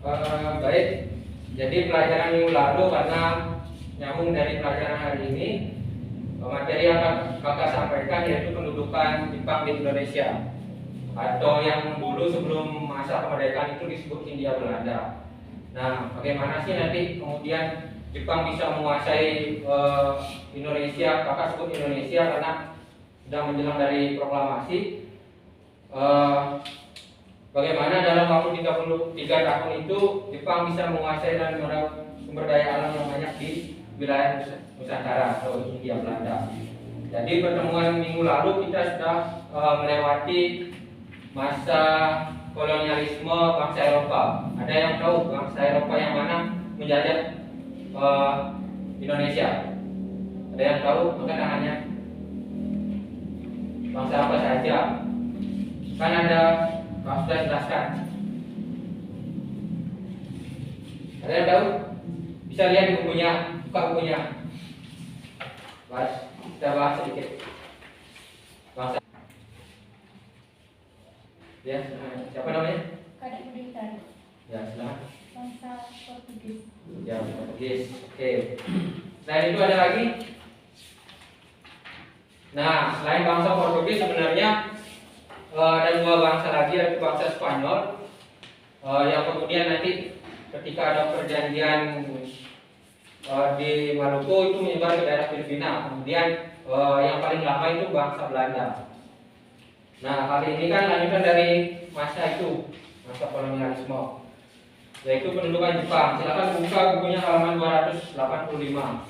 Baik, jadi pelajaran minggu lalu karena nyambung dari pelajaran hari ini, materi yang kakak sampaikan yaitu pendudukan Jepang di Indonesia, atau yang dulu sebelum masa kemerdekaan itu disebut Hindia Belanda. Nah, bagaimana sih nanti kemudian Jepang bisa menguasai Indonesia? Kakak sebut Indonesia karena sudah menjelang dari proklamasi. Bagaimana dalam waktu 33 tahun itu Jepang bisa menguasai dan meraup sumber daya alam yang banyak di wilayah Nusantara atau Hindia Belanda. Jadi pertemuan minggu lalu kita sudah melewati masa kolonialisme bangsa Eropa. Ada yang tahu bangsa Eropa yang mana menjajah Indonesia? Ada yang tahu? Angkat tangannya. Bangsa apa saja? Kan ada, Pak sudah jelaskan. Ada yang tahu? Bisa lihat di bukunya, buka bukunya. Kita bahas sedikit. Bangsa. Ya, siapa namanya? Kadek Blitar. Ya, silakan. Bangsa Portugis. Ya, Portugis. Oke. Selain itu ada lagi? Nah, selain bangsa Portugis sebenarnya ada dua bangsa lagi, yaitu bangsa Spanyol yang kemudian nanti ketika ada perjanjian di Maluku itu menyebar ke daerah Filipina. Kemudian yang paling lama itu bangsa Belanda. Nah, kali ini kan lanjutan dari masa itu, masa kolonialisme, yaitu pendudukan Jepang. Silakan buka bukunya halaman 285.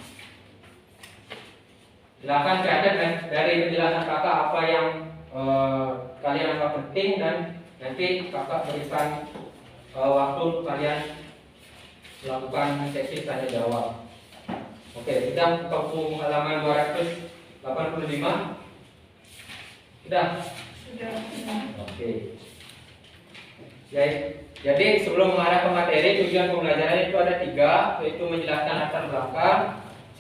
Silakan catat dari penjelasan kakak apa yang kalian anggap penting, dan nanti kakak berikan waktu kalian melakukan sesi tanya jawab. Oke, kita buka buku halaman 285. Sudah? Sudah. Oke. Jadi sebelum mengarah ke materi, tujuan pembelajaran itu ada 3, yaitu menjelaskan latar belakang,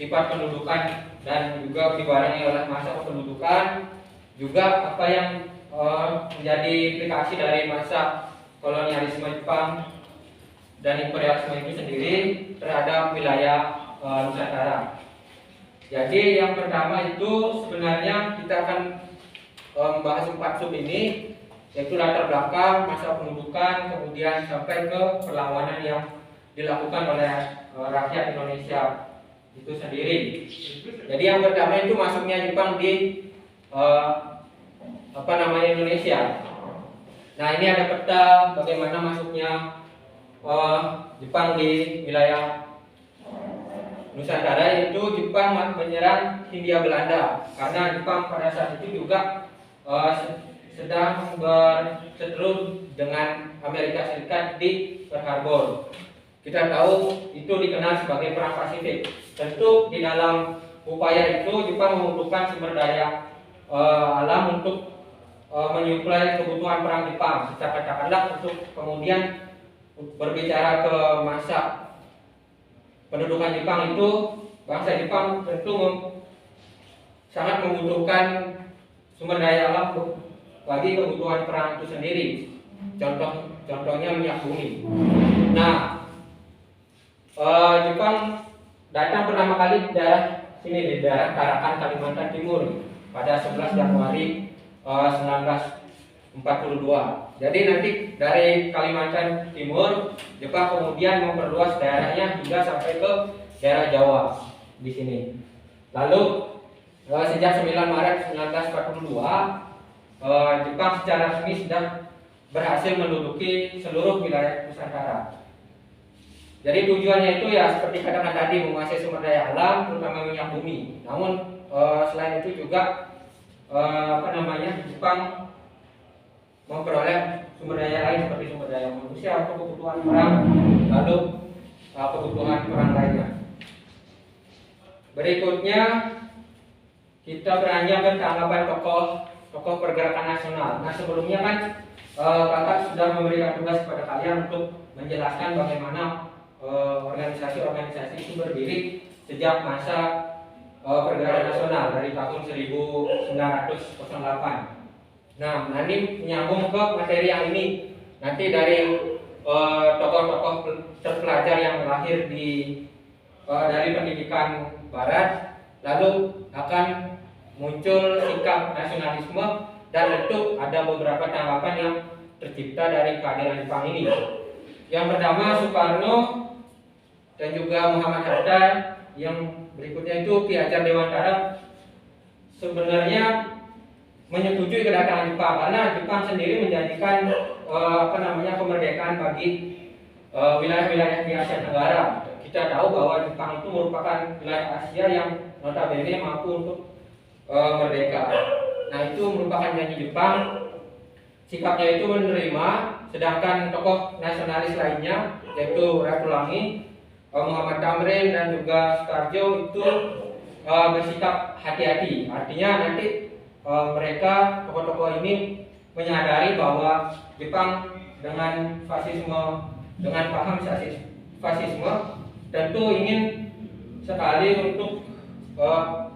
sifat pendudukan, dan juga dibarengi oleh masa kependudukan, juga apa yang menjadi implikasi dari masa kolonialisme Jepang dan imperialisme itu sendiri terhadap wilayah Nusantara. Jadi yang pertama itu sebenarnya kita akan membahas 4 sub ini, yaitu latar belakang, masa pendudukan, kemudian sampai ke perlawanan yang dilakukan oleh rakyat Indonesia itu sendiri. Jadi yang pertama itu masuknya Jepang di Indonesia. Nah, ini ada peta bagaimana masuknya Jepang di wilayah Nusantara, yaitu Jepang menyerang Hindia Belanda karena Jepang pada saat itu juga sedang berseteru dengan Amerika Serikat di Pearl Harbor. Kita tahu itu dikenal sebagai Perang Pasifik. Tentu di dalam upaya itu Jepang membutuhkan sumber daya alam untuk menyuplai kebutuhan perang Jepang. Katakanlah untuk kemudian berbicara ke masa pendudukan Jepang itu, bangsa Jepang tentu sangat membutuhkan sumber daya alam bagi kebutuhan perang itu sendiri. Contohnya minyak bumi. Nah, Jepang datang pertama kali di daerah sini, di daerah Tarakan, Kalimantan Timur pada 11 Januari 1942. Jadi nanti dari Kalimantan Timur, Jepang kemudian memperluas daerahnya hingga sampai ke daerah Jawa di sini. Lalu sejak 9 Maret 1942, Jepang secara resmi sudah berhasil menduduki seluruh wilayah Nusantara. Jadi tujuannya itu ya seperti katakan tadi, menguasai sumber daya alam, terutama minyak bumi. Namun selain itu juga Jepang memperoleh sumber daya lain seperti sumber daya manusia atau kebutuhan perang, lalu kebutuhan perang lainnya. Berikutnya kita beranjak ke tanggapan tokoh pergerakan nasional. Nah, sebelumnya kan kakak sudah memberikan tugas kepada kalian untuk menjelaskan bagaimana organisasi-organisasi itu berdiri sejak masa pergerakan nasional dari tahun 1908. Nah, nanti menyambung ke materi yang ini. Nanti dari tokoh-tokoh terpelajar yang lahir dari pendidikan Barat, lalu akan muncul sikap nasionalisme dan tentu ada beberapa tanggapan yang tercipta dari kehadiran Jepang ini. Yang pertama Soekarno dan juga Muhammad Hatta, yang berikutnya itu Ki Hajar Dewantara sebenarnya menyetujui kedatangan Jepang karena Jepang sendiri menjanjikan kemerdekaan bagi wilayah-wilayah di Asia Tenggara. Kita tahu bahwa Jepang itu merupakan wilayah Asia yang notabene mampu untuk merdeka. Nah, itu merupakan janji Jepang. Sikapnya itu menerima, sedangkan tokoh nasionalis lainnya yaitu Ratulangi, Muhammad Tamrin dan juga Sukarjo itu bersikap hati-hati. Artinya nanti mereka tokoh-tokoh ini menyadari bahwa Jepang dengan paham fasisme tentu ingin sekali untuk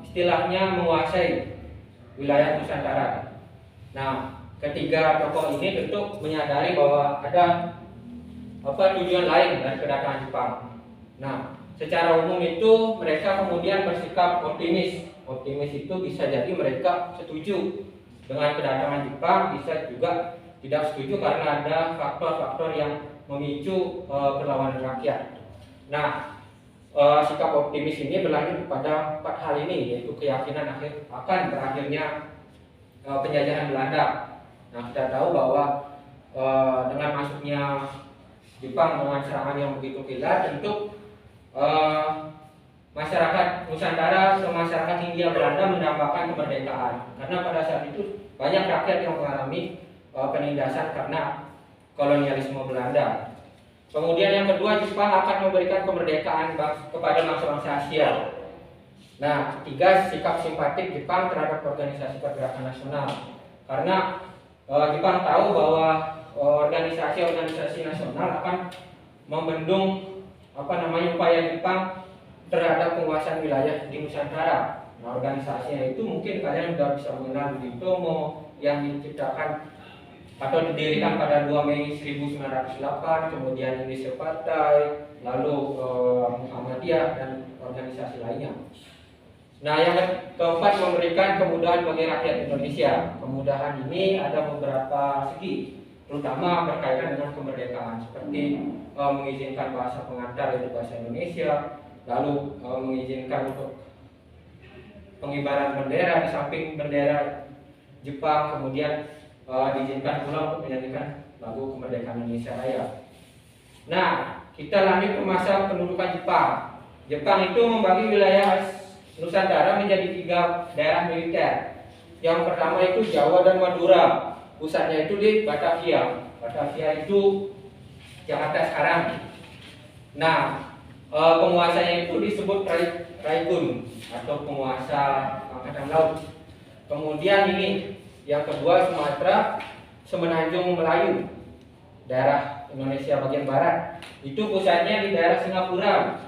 istilahnya menguasai wilayah Nusantara. Nah, ketiga tokoh ini tentu menyadari bahwa ada tujuan lain dari kedatangan Jepang. Nah, secara umum itu mereka kemudian bersikap optimis. Optimis itu bisa jadi mereka setuju dengan kedatangan Jepang, bisa juga tidak setuju karena ada faktor-faktor yang memicu perlawanan rakyat. Nah, sikap optimis ini berlanjut pada 4 hal ini, yaitu keyakinan akan berakhirnya penjajahan Belanda. Nah, kita tahu bahwa dengan masuknya Jepang dengan serangan yang begitu kilat, tentu masyarakat Nusantara atau masyarakat Hindia Belanda mendambakan kemerdekaan. Karena pada saat itu banyak rakyat yang mengalami penindasan karena kolonialisme Belanda. Kemudian yang kedua, Jepang akan memberikan kemerdekaan kepada bangsa-bangsa Asia. Nah, ketiga, sikap simpatik Jepang terhadap organisasi pergerakan nasional. Karena Jepang tahu bahwa organisasi-organisasi nasional akan membendung upaya Jepang terhadap penguasaan wilayah di Nusantara. Nah, organisasinya itu mungkin kalian sudah bisa mengenal Budi Utomo yang diciptakan atau didirikan pada 2 Mei 1908, kemudian Indonesia Partai, lalu Muhammadiyah dan organisasi lainnya. Nah, yang keempat, memberikan kemudahan bagi rakyat Indonesia. Kemudahan ini ada beberapa segi, terutama berkaitan dengan kemerdekaan, seperti mengizinkan bahasa pengantar yaitu bahasa Indonesia, lalu mengizinkan untuk pengibaran bendera di samping bendera Jepang, kemudian diizinkan pula untuk menyanyikan lagu kemerdekaan Indonesia Raya. Nah, kita lanjut ke masa pendudukan Jepang. Jepang itu membagi wilayah Nusantara menjadi 3 daerah militer. Yang pertama itu Jawa dan Madura. Pusatnya itu di Batavia. Batavia itu Jakarta sekarang. Nah, penguasanya itu disebut Raigun atau penguasa angkatan laut. Kemudian ini yang kedua, Sumatera, Semenanjung Melayu, daerah Indonesia bagian barat. Itu pusatnya di daerah Singapura.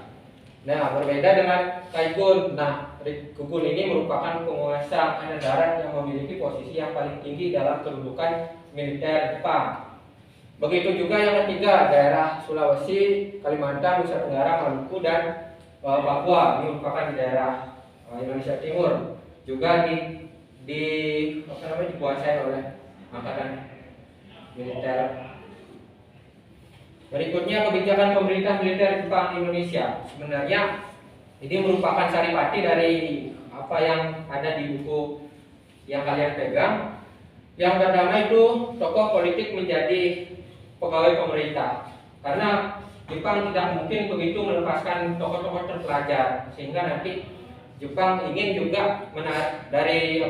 Nah, berbeda dengan Saigon. Nah, Raigun ini merupakan penguasa angkatan darat yang memiliki posisi yang paling tinggi dalam kedudukan militer Jepang. Begitu juga yang ketiga, daerah Sulawesi, Kalimantan, Nusa Tenggara, Maluku, dan Papua. Ini merupakan daerah Indonesia Timur. Juga dikuasai oleh angkatan militer. Berikutnya, kebijakan pemerintah militer Jepang di Indonesia. Sebenarnya ini merupakan saripati dari apa yang ada di buku yang kalian pegang. Yang pertama itu tokoh politik menjadi pegawai pemerintah, karena Jepang tidak mungkin begitu melepaskan tokoh-tokoh terpelajar, sehingga nanti Jepang ingin juga menarik dari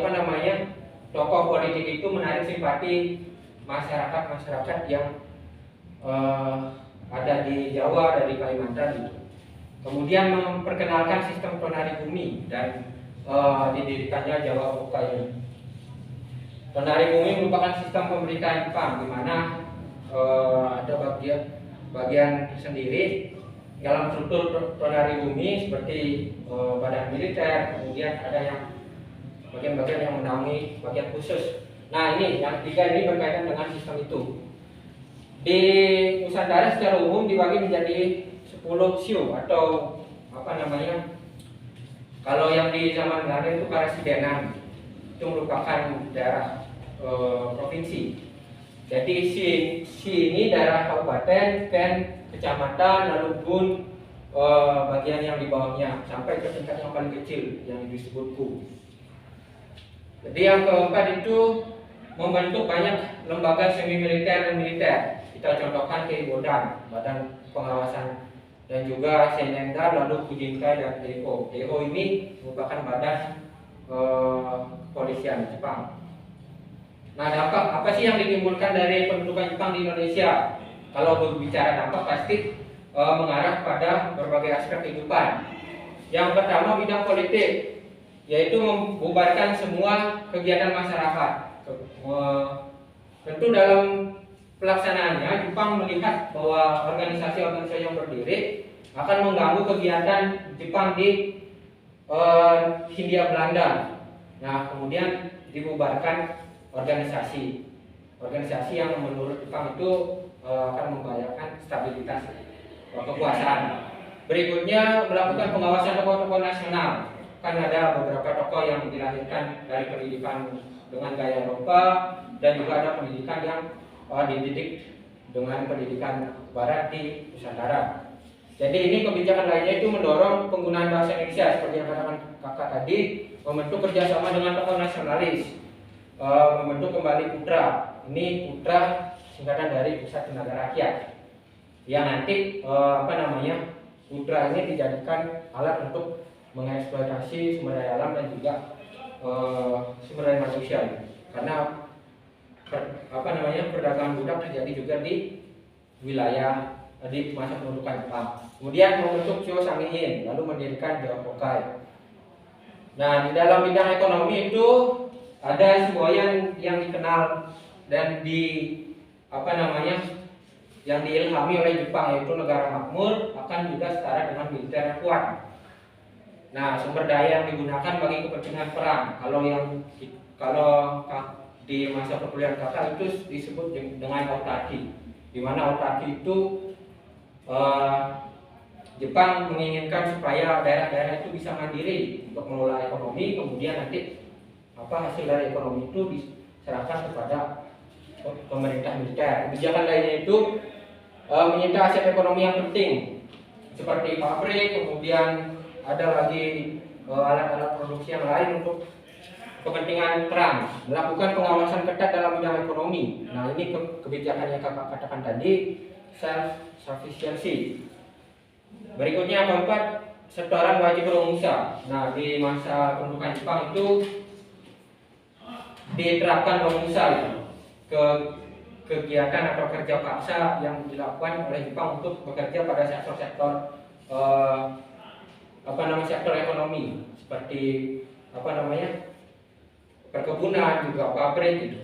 tokoh politik itu menarik simpati masyarakat yang ada di Jawa, ada di Kalimantan gitu. Kemudian memperkenalkan sistem tonari bumi dan didirikannya Jawa Oka ini. Tonari bumi merupakan sistem pemerintahan Jepang di mana ada bagian sendiri dalam struktur tonari bumi seperti badan militer, kemudian ada yang bagian-bagian yang menaungi bagian khusus. Nah, ini yang ketiga ini berkaitan dengan sistem itu. Di Nusantara secara umum dibagi menjadi 10 sio atau apa namanya, kalau yang di zaman Belanda itu Karasidenan, itu merupakan daerah provinsi. Jadi si ini daerah kabupaten, ken, kecamatan, lalu bun, bagian yang di bawahnya sampai ke tingkat yang paling kecil yang disebut ku. Jadi yang keempat itu membentuk banyak lembaga semi militer dan militer. Kita contohkan ke Bodan, Badan Pengawasan, dan juga Senenda, lalu Kujinkai dan DEO. DEO ini merupakan badan kepolisian Jepang. Nah, dampak apa sih yang ditimbulkan dari pendudukan Jepang di Indonesia? Kalau berbicara dampak pasti mengarah pada berbagai aspek kehidupan. Yang pertama bidang politik, yaitu membubarkan semua kegiatan masyarakat. Tentu dalam pelaksanaannya Jepang melihat bahwa organisasi-organisasi yang berdiri akan mengganggu kegiatan Jepang di Hindia Belanda. Nah, kemudian dibubarkan organisasi yang menurut Jepang itu akan membahayakan stabilitas kekuasaan. Berikutnya melakukan pengawasan tokoh-tokoh nasional. Kan ada beberapa tokoh yang dilahirkan dari pendidikan dengan gaya Eropa, dan juga ada pendidikan yang dididik dengan pendidikan Barat di Nusantara. Jadi ini kebijakan lainnya itu mendorong penggunaan bahasa Indonesia seperti yang katakan kakak tadi, membentuk kerjasama dengan tokoh nasionalis, membentuk kembali Putra. Ini Putra singkatan dari Pusat Tenaga Rakyat, yang nanti Putra ini dijadikan alat untuk mengeksploitasi sumber daya alam dan juga sumber daya manusia, karena perdagangan budak terjadi juga di wilayah di masa pendudukan Jepang. Kemudian membentuk Sho Sangihin, lalu mendirikan Jokokai. Nah, di dalam bidang ekonomi itu ada semboyan yang dikenal dan yang diilhami oleh Jepang, yaitu negara makmur akan juga setara dengan militer yang kuat. Nah, sumber daya yang digunakan bagi kepentingan perang, kalau di masa perkuliahan kakak itu disebut dengan autarki, di mana autarki itu Jepang menginginkan supaya daerah-daerah itu bisa mandiri untuk mengelola ekonomi, kemudian nanti hasil dari ekonomi itu diserahkan kepada pemerintah militer. Kebijakan lainnya itu menyita aset ekonomi yang penting seperti pabrik, kemudian ada lagi alat-alat produksi yang lain untuk kepentingan perang, melakukan pengawasan ketat dalam bidang ekonomi. Nah, ini kebijakan yang kakak katakan tadi, self sufficiency. Berikutnya keempat, setoran wajib Romusa. Nah, di masa pendudukan Jepang itu diterapkan Romusa ke kegiatan atau kerja paksa yang dilakukan oleh Jepang untuk bekerja pada sektor-sektor sektor ekonomi seperti perkebunan, juga pabrik gitu.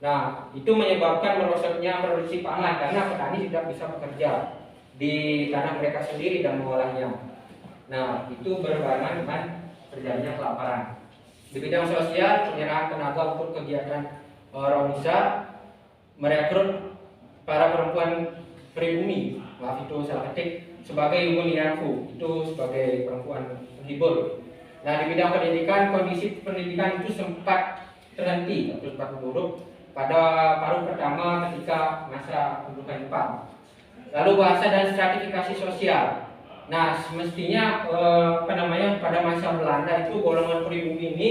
Nah, itu menyebabkan merosotnya produksi pangan karena petani tidak bisa bekerja di tanah mereka sendiri dan mengolahnya. Nah, itu berbarengan dengan terjadinya kelaparan. Di bidang sosial, penyerahan tenaga untuk kegiatan Romusa, merekrut para perempuan pribumi, itu salah ketik, sebagai yugonianfu, itu sebagai perempuan penghibur. Nah, di bidang pendidikan, kondisi pendidikan itu sempat terhenti atau sempat menurun pada paruh pertama ketika masa pendudukan Jepang. Lalu bahasa dan stratifikasi sosial. Nah, semestinya pada masa Belanda itu golongan pribumi ini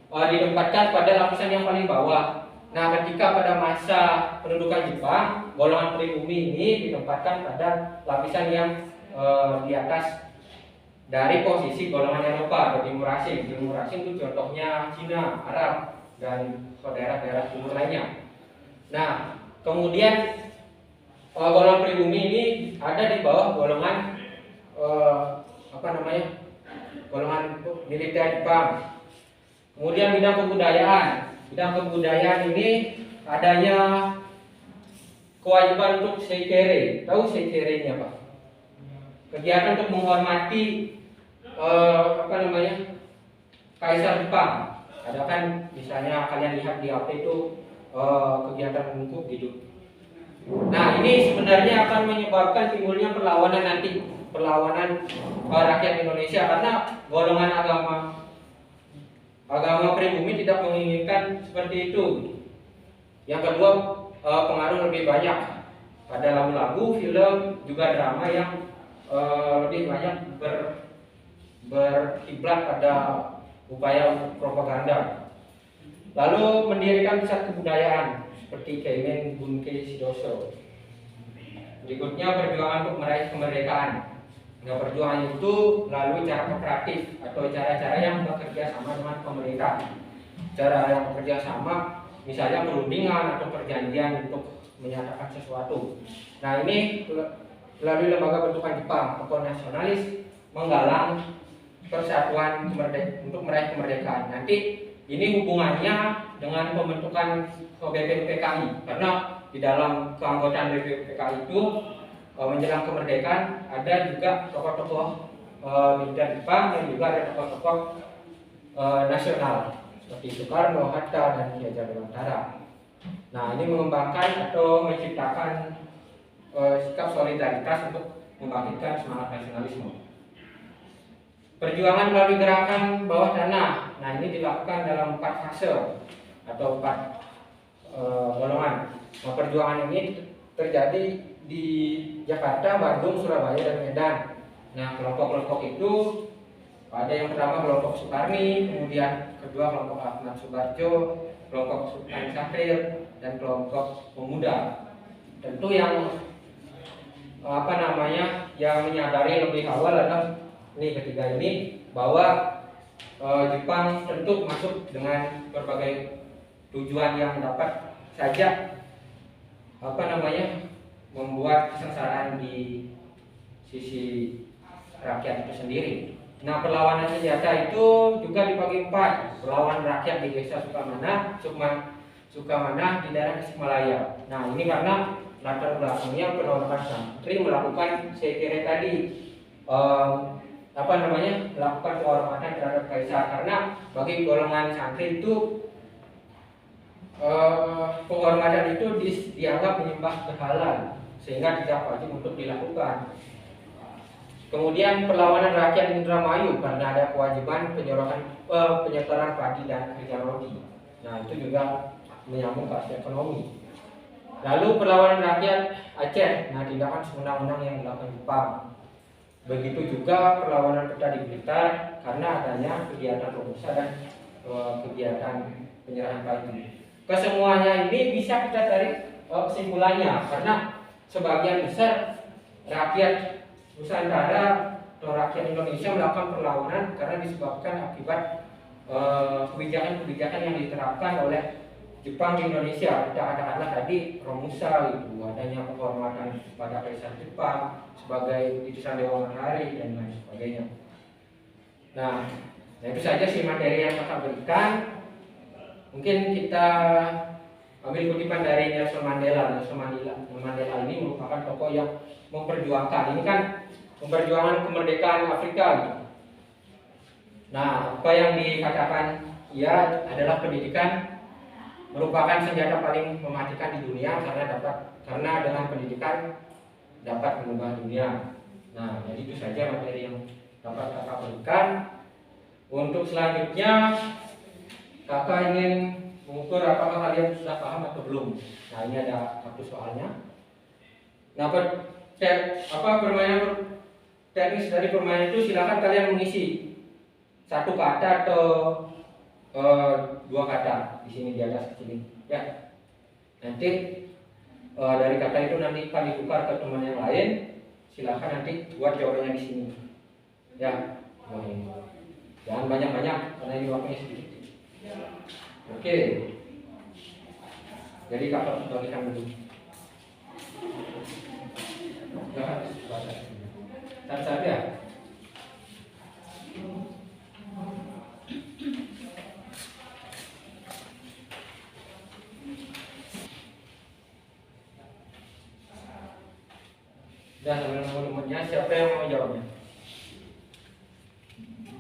ditempatkan pada lapisan yang paling bawah. Nah, ketika pada masa pendudukan Jepang, golongan pribumi ini ditempatkan pada lapisan yang di atas dari posisi golongan Eropa atau timur asing. Timur asing itu contohnya Cina, Arab, dan daerah-daerah timur lainnya. Nah, kemudian golongan pribumi ini ada di bawah golongan golongan militer Jepang. Kemudian bidang kebudayaan. Bidang kebudayaan ini adanya kewajiban untuk seikere. Tahu seikere ini apa? Kegiatan untuk menghormati Kaisar Jepang. Ada kan misalnya kalian lihat di HP itu kegiatan bungkuk gitu. Nah, ini sebenarnya akan menyebabkan timbulnya perlawanan nanti, perlawanan rakyat Indonesia karena golongan agama pribumi tidak menginginkan seperti itu. Yang kedua, pengaruh lebih banyak pada lagu-lagu, film, juga drama yang lebih banyak berkiblat pada upaya propaganda. Lalu mendirikan pusat kebudayaan seperti Kemen Bunke Sidoso. Berikutnya perjuangan untuk meraih kemerdekaan. Nah, perjuangan itu melalui cara kooperatif atau cara-cara yang bekerja sama dengan pemerintah. Cara yang bekerja sama, misalnya perundingan atau perjanjian untuk menyatakan sesuatu. Nah, ini melalui lembaga bentukan Jepang, tokoh nasionalis menggalang persatuan untuk meraih kemerdekaan. Nanti ini hubungannya dengan pembentukan BPUPKI, karena di dalam keanggotaan BPUPKI itu menjelang kemerdekaan ada juga tokoh-tokoh militer Jepang dan juga ada tokoh-tokoh nasional seperti Soekarno, Hatta, dan Ki Hajar Dewantara. Nah, ini mengembangkan atau menciptakan sikap solidaritas untuk membangkitkan semangat nasionalisme. Perjuangan melalui gerakan bawah tanah. Nah, ini dilakukan dalam 4 fase atau 4 golongan. Nah, perjuangan ini terjadi di Jakarta, Bandung, Surabaya, dan Medan. Nah, kelompok-kelompok itu ada yang pertama kelompok Sukarni, kemudian kedua kelompok Ahmad Subarjo, kelompok Sultan Syahrir, dan kelompok pemuda. Tentu yang yang menyadari lebih awal adalah ini ketiga ini bahwa Jepang tentu masuk dengan berbagai tujuan yang dapat saja membuat kesengsaraan di sisi rakyat itu sendiri. Nah, perlawanan senjata itu juga dibagi 4. Perlawanan rakyat di desa Sukamana di daerah Tasikmalaya. Nah, ini karena latar belakangnya penolakan santri melakukan sekere tadi melakukan penghormatan terhadap kaisar, karena bagi golongan santri itu penghormatan itu dianggap menyembah berhala sehingga tidak wajib untuk dilakukan. Kemudian perlawanan rakyat Indramayu karena ada kewajiban penyetoran padi dan kerja rodi. Nah, itu juga menyambung ke aspek ekonomi. Lalu perlawanan rakyat Aceh. Nah, tindakan semena-mena yang dilakukan Jepang. Begitu juga perlawanan petani Blitar karena adanya kegiatan robusta dan kegiatan penyerahan padi. Kesemuanya ini bisa kita tarik kesimpulannya karena sebagian besar rakyat Nusantara atau rakyat Indonesia melakukan perlawanan karena disebabkan akibat kebijakan-kebijakan yang diterapkan oleh Jepang di Indonesia. Katakanlah tadi Romusa itu, adanya penghormatan pada Kaisar Jepang sebagai utusan Dewa Matahari dan lain sebagainya. Nah, itu saja sih materi yang kakak berikan. Mungkin kita ambil kutipan dari Nelson Mandela. Nelson Mandela ini merupakan tokoh yang memperjuangkan, ini kan memperjuangkan kemerdekaan Afrika gitu. Nah, apa yang dikatakan ia adalah pendidikan merupakan senjata paling mematikan di dunia karena dengan pendidikan dapat mengubah dunia. Nah, jadi itu saja materi yang dapat kakak berikan. Untuk selanjutnya kakak ingin mengukur apakah kalian sudah paham atau belum. Nah, ini ada satu soalnya. Nah, permainan teknis dari permainan itu silakan kalian mengisi satu kata atau dua kata di sini di atas sini ya. Nanti dari kata itu nanti akan ditukar ke teman yang lain. Silakan nanti buat jawabannya di sini ya. Jangan banyak-banyak karena ini waktunya sedikit. Oke. Jadi kakak bagikan dulu. Satu-satu ya. Sudah sebelum nomornya siapa yang mau jawabnya?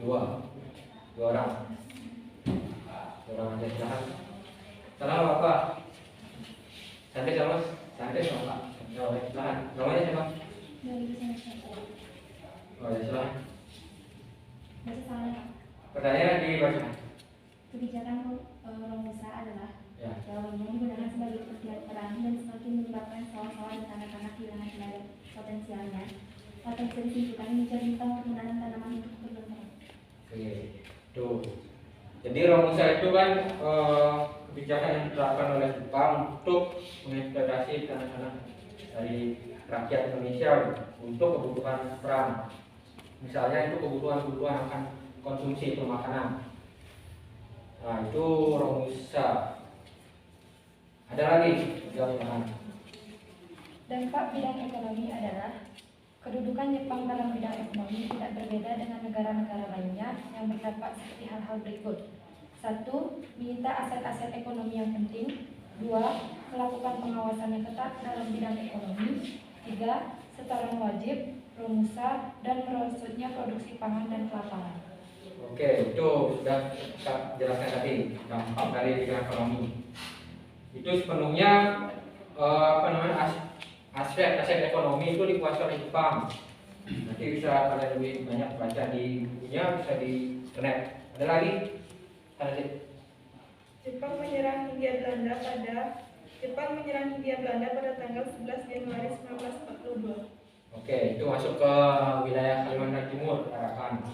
Dua orang. Dua orang aja silakan. Salam apa? Santai sama. Santai dong Pak. Silakan. Namanya siapa? Dari Senjata. Oh ya silakan. Baca salah. Pertanyaan dibaca. Kebijakan Romusa adalah Ya. bahwa menggunakan sebagai pesilat perang dan semakin menyebabkan sawah-sawah dan tanah-tanah kehilangan wilayah potensialnya atau bisa disimpulkan mencari tentang penggunaan tanaman untuk keberlanjutan. Oke. Tuh. Jadi Romusa itu kan kebijakan yang diterapkan oleh Jepang untuk mengeksploitasi tanah-tanah dari rakyat Indonesia untuk kebutuhan perang. Misalnya itu kebutuhan akan konsumsi itu makanan. Nah itu Romusa. Ada lagi jawaban. Dampak bidang ekonomi adalah kedudukan Jepang dalam bidang ekonomi tidak berbeda dengan negara-negara lainnya yang berdampak seperti hal-hal berikut. 1. Menyita aset-aset ekonomi yang penting. 2. Melakukan pengawasan yang ketat dalam bidang ekonomi. 3. Setoran wajib, Romusa, dan merosotnya produksi pangan dan kelaparan. Oke, itu sudah kita jelaskan tadi dampak dari bidang ekonomi. Itu sepenuhnya aset ekonomi itu dikuasai oleh Jepang. Nanti bisa kalian lebih banyak baca di bukunya, bisa di internet. Ada lagi? Ada. Jepang menyerang Hindia Belanda pada tanggal 11 Januari 1942. Oke, itu masuk ke wilayah Kalimantan Timur, Arakan.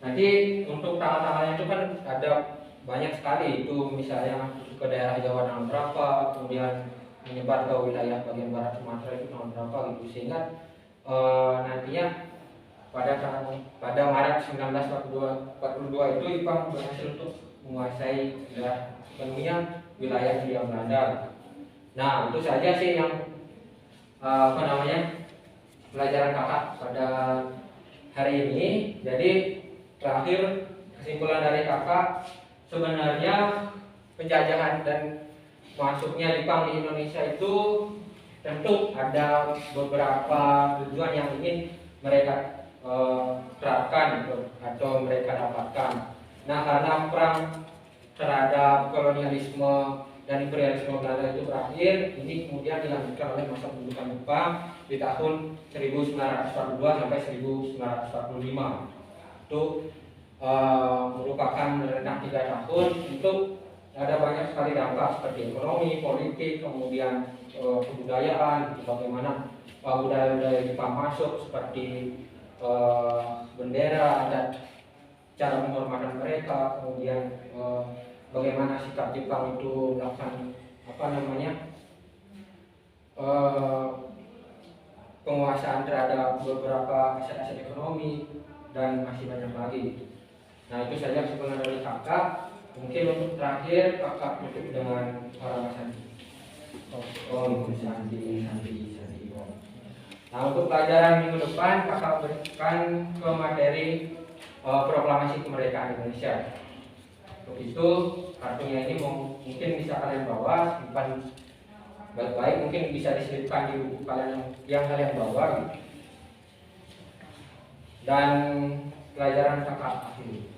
Nanti untuk tanggal-tanggalnya itu kan ada banyak sekali. Itu misalnya ke daerah Jawa tanggal berapa, kemudian menyebar ke wilayah bagian barat Sumatera itu tanggal berapa gitu. Sehingga nantinya pada Maret 1942 itu Jepang berhasil untuk menguasai sepenuhnya wilayah Hindia Belanda. Nah, itu saja sih yang pelajaran kakak pada hari ini. Jadi terakhir kesimpulan dari kakak, sebenarnya penjajahan dan masuknya Jepang di Indonesia itu tentu ada beberapa tujuan yang ingin mereka terapkan atau mereka dapatkan. Nah, karena perang terhadap kolonialisme dan imperialisme Belanda itu berakhir, ini kemudian dilanjutkan oleh masa pendudukan Jepang di tahun 1942 sampai 1945. Itu merupakan rentang 3 tahun. Untuk ada banyak sekali dampak seperti ekonomi, politik, kemudian kebudayaan, bagaimana budaya Jepang masuk seperti bendera, adat, cara penghormatan mereka, kemudian bagaimana sikap Jepang itu melakukan penguasaan terhadap beberapa aset-aset ekonomi dan masih banyak lagi. Nah, itu saja kesimpulan dari kakak. Mungkin untuk terakhir kakak tutup dengan para Sandi. Sandi. Nah, untuk pelajaran minggu depan kakak berikan ke materi proklamasi kemerdekaan Indonesia. Untuk itu kartunya ini mungkin bisa kalian bawa, simpan baik-baik, mungkin bisa diselipkan di buku kalian yang kalian bawa gitu. Dan pelajaran kakak akhir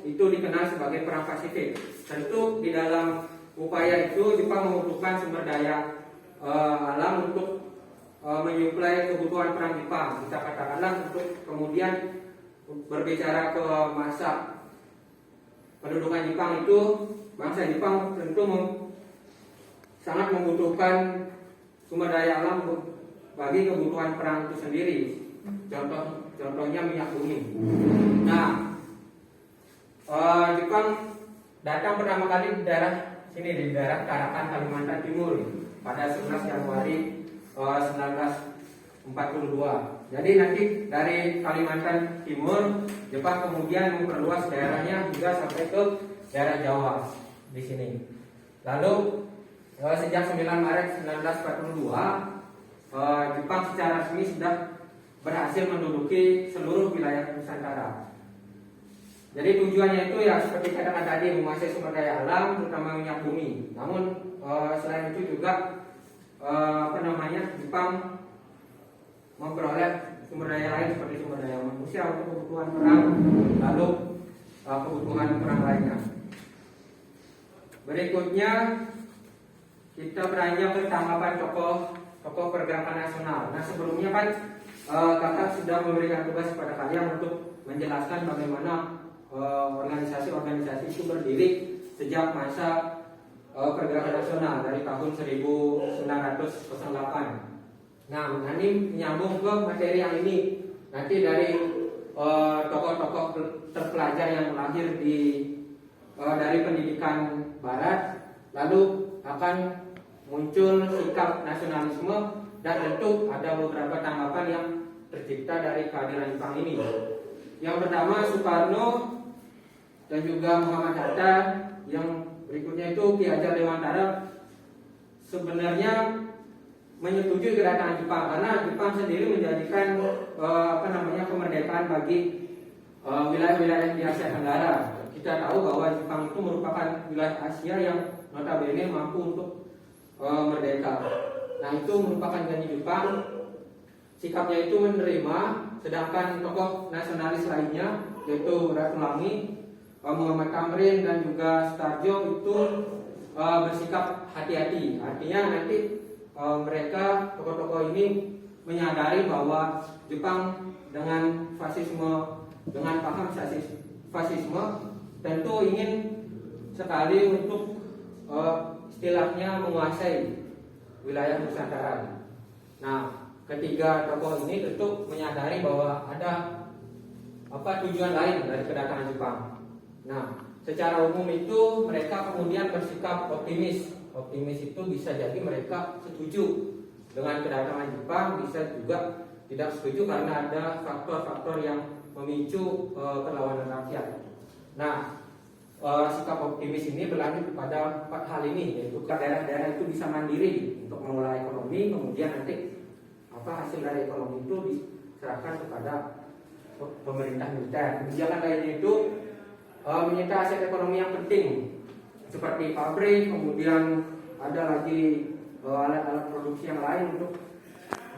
itu dikenal sebagai perang Pasifik. Tentu di dalam upaya itu Jepang membutuhkan sumber daya alam untuk menyuplai kebutuhan perang Jepang. Kita katakanlah untuk kemudian berbicara ke masa pendudukan Jepang itu, bangsa Jepang tentu sangat membutuhkan sumber daya alam bagi kebutuhan perang itu sendiri. Contohnya minyak bumi. Nah, Jepang datang pertama kali di daerah sini, di daerah Tarakan, Kalimantan Timur pada 11 Januari 1942. Jadi nanti dari Kalimantan Timur Jepang kemudian memperluas daerahnya hingga sampai ke daerah Jawa di sini. Lalu sejak 9 Maret 1942 Jepang secara resmi sudah berhasil menduduki seluruh wilayah Nusantara. Jadi tujuannya itu ya seperti katakan tadi, menguasai sumber daya alam terutama minyak bumi. Namun selain itu juga Jepang memperoleh sumber daya lain seperti sumber daya manusia untuk kebutuhan perang, lalu kebutuhan perang lainnya. Berikutnya kita beranjak ke tanggapan tokoh pergerakan nasional. Nah sebelumnya kan kakak sudah memberikan tugas kepada kalian untuk menjelaskan bagaimana organisasi-organisasi itu berdiri sejak masa pergerakan nasional dari tahun 1908. Nah ini menyambung ke materi yang ini. Nanti dari tokoh-tokoh terpelajar yang lahir dari pendidikan barat, lalu akan muncul sikap nasionalisme dan tentu ada beberapa tanggapan yang tercipta dari kehadiran Jepang ini. Yang pertama Soekarno dan juga Muhammad Hatta, yang berikutnya itu Ki Hajar Dewantara sebenarnya menyetujui kedatangan Jepang karena Jepang sendiri menjadikan kemerdekaan bagi wilayah-wilayah di Asia Tenggara. Kita tahu bahwa Jepang itu merupakan wilayah Asia yang notabene mampu untuk merdeka. Nah itu merupakan janji Jepang. Sikapnya itu menerima, sedangkan tokoh nasionalis lainnya yaitu Ratu Langi, Muhammad Tamrin dan juga Sutarjo itu bersikap hati-hati. Artinya nanti mereka tokoh-tokoh ini menyadari bahwa Jepang dengan paham fasisme tentu ingin sekali untuk istilahnya menguasai wilayah Nusantara. Nah, ketiga tokoh ini tentu menyadari bahwa ada tujuan lain dari kedatangan Jepang. Nah, secara umum itu mereka kemudian bersikap optimis. Optimis itu bisa jadi mereka setuju dengan kedatangan Jepang, bisa juga tidak setuju karena ada faktor-faktor yang memicu perlawanan rakyat. Nah, sikap optimis ini berlanjut kepada 4 hal ini, yaitu daerah-daerah itu bisa mandiri untuk mengelola ekonomi, kemudian nanti hasil dari ekonomi itu diserahkan kepada pemerintah militer. Kebijakan lainnya itu menyita aset ekonomi yang penting seperti pabrik, kemudian ada lagi alat-alat produksi yang lain untuk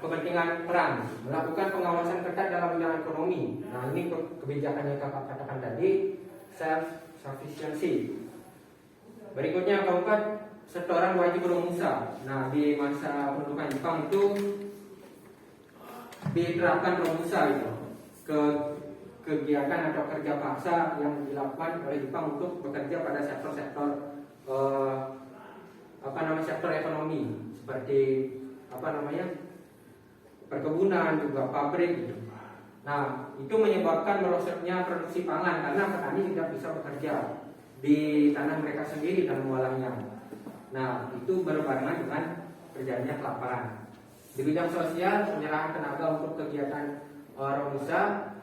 kepentingan perang, melakukan pengawasan ketat dalam bidang ekonomi. Nah ini kebijakan yang kakak katakan tadi, self sufficiency. Berikutnya keempat, setoran wajib bermusa. Nah di masa pendudukan Jepang itu diterapkan romusa itu ke kegiatan atau kerja paksa yang dilakukan oleh Jepang untuk bekerja pada sektor-sektor sektor ekonomi seperti perkebunan, juga pabrik gitu. Nah itu menyebabkan merosotnya produksi pangan karena petani tidak bisa bekerja di tanah mereka sendiri dan mengolahnya. Nah itu berbarengan dengan terjadinya kelaparan. Di bidang sosial, penyerahan tenaga untuk kegiatan romusa,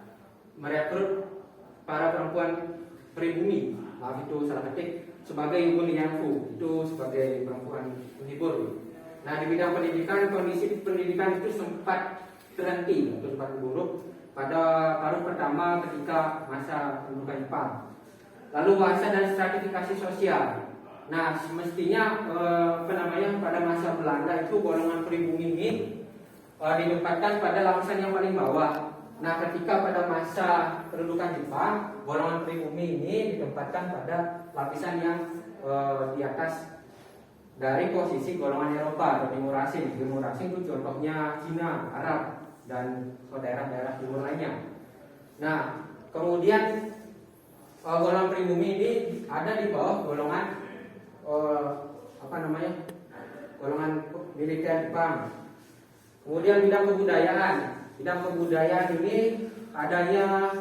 merekrut para perempuan pribumi, itu salah ketik, sebagai ibu lianfu, itu sebagai perempuan penghibur. Nah di bidang pendidikan, kondisi pendidikan itu sempat terhenti atau sempat buruk pada paruh pertama ketika masa pendudukan Jepang. Lalu bahasa dan stratifikasi sosial. Nah semestinya pada masa Belanda itu golongan pribumi ini ditempatkan pada lapisan yang paling bawah. Nah ketika pada masa pendudukan Jepang, golongan pribumi ini ditempatkan pada lapisan yang di atas dari posisi golongan Eropa atau timur asing. Timur asing itu contohnya Cina, Arab, dan daerah-daerah timur lainnya. Nah kemudian golongan pribumi ini ada di bawah golongan golongan militer Jepang. Kemudian bidang kebudayaan. Bidang kebudayaan ini adanya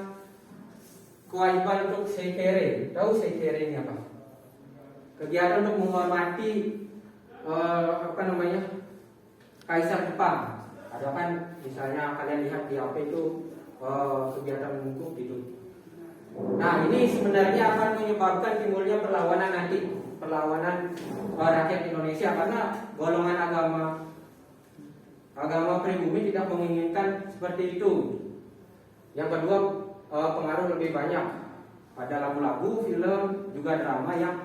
kewajiban untuk seikere. Tahu seikere ini apa? Kegiatan untuk menghormati Kaisar Jepang. Ada kan misalnya kalian lihat di HP itu kegiatan menunggu gitu. Nah ini sebenarnya akan menyebabkan timbulnya perlawanan rakyat Indonesia karena golongan agama pribumi tidak menginginkan seperti itu. Yang kedua, pengaruh lebih banyak pada lagu-lagu, film, juga drama yang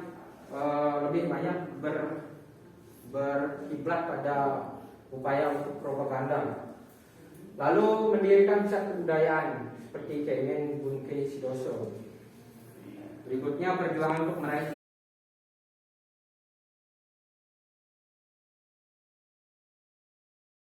lebih banyak berkiblat pada upaya untuk propaganda. Lalu mendirikan pusat kebudayaan seperti Keinen Bunkei Shidoso. Berikutnya perjuangan untuk meraih